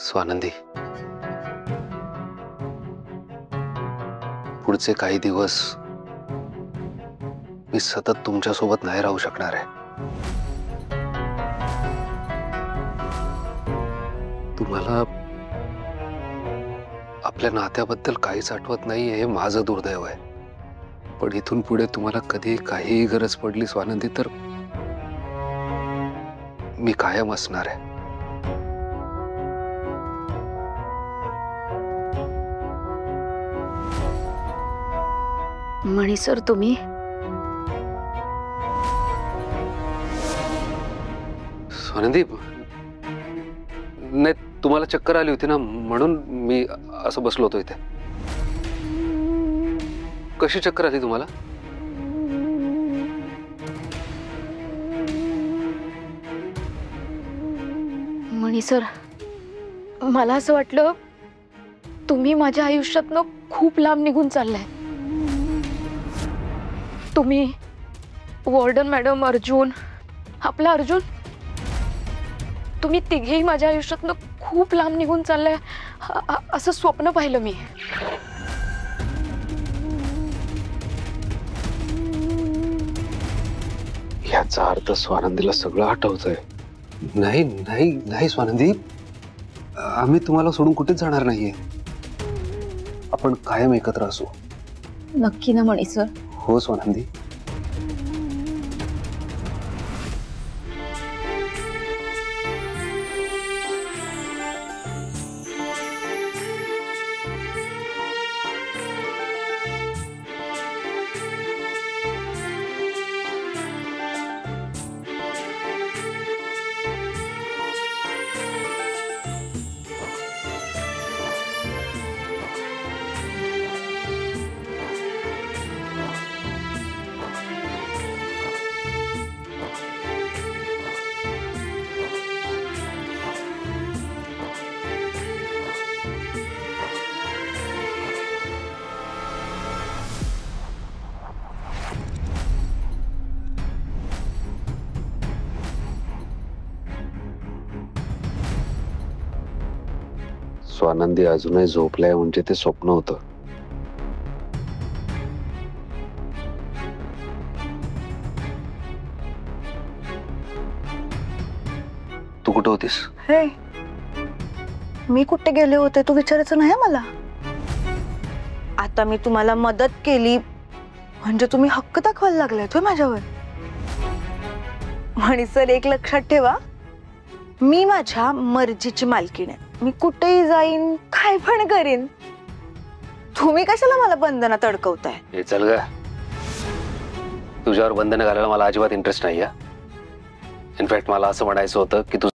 स्वानंदी, पुढचे काही दिवस मी सतत तुमच्या सोबत नाही राहू शकणार आहे. तुम्हाला आपल्या नात्याबद्दल काहीच आठवत नाही हे माझं दुर्दैव आहे. पण इथून पुढे तुम्हाला कधी काही गरज पडली स्वानंदी तर मी कायम असणार आहे. मणी सर, तुम्ही स्वानंदी, नाही तुम्हाला चक्कर आली होती ना म्हणून मी असं बसलो होतो इथे. कशी चक्कर आली तुम्हाला? मणी सर, मला असं वाटलं तुम्ही माझ्या आयुष्यातनं खूप लांब निघून चाललाय. तुम्ही, वॉर्डन मॅडम, अर्जुन, आपला अर्जुन, तुम्ही तिघेही माझ्या आयुष्यातनं खूप लांब निघून चाललाय असं स्वप्न पाहिलं मी. याचा अर्थ स्वानंदीला सगळं आठवतंय. नाही नाही नाही स्वानंदी, आम्ही तुम्हाला सोडून कुठेच जाणार नाहीये. आपण कायम एकत्र असू. नक्की ना मणी सर? हो स्वानंदी. स्वानंदी अजूनही झोपलाय म्हणजे ते स्वप्न होतं. तू कुठं होतीस? हे, मी कुठे गेले होते तू विचारायचं नाही मला. आता मी तुम्हाला मदत केली म्हणजे तुम्ही हक्क दाखवायला लागलाय तो माझ्यावर. आणि सर, एक लक्षात ठेवा, मी माझ्या मर्जीची मालकीण आहे. मी कुठेही जाईन, काय पण करीन. तुम्ही कशाला मला बंधनात अडकवताय? हे चल ग, तुझ्यावर बंधन घालायला मला अजिबात इंटरेस्ट नाही. इनफॅक्ट मला असं म्हणायचं होतं की तू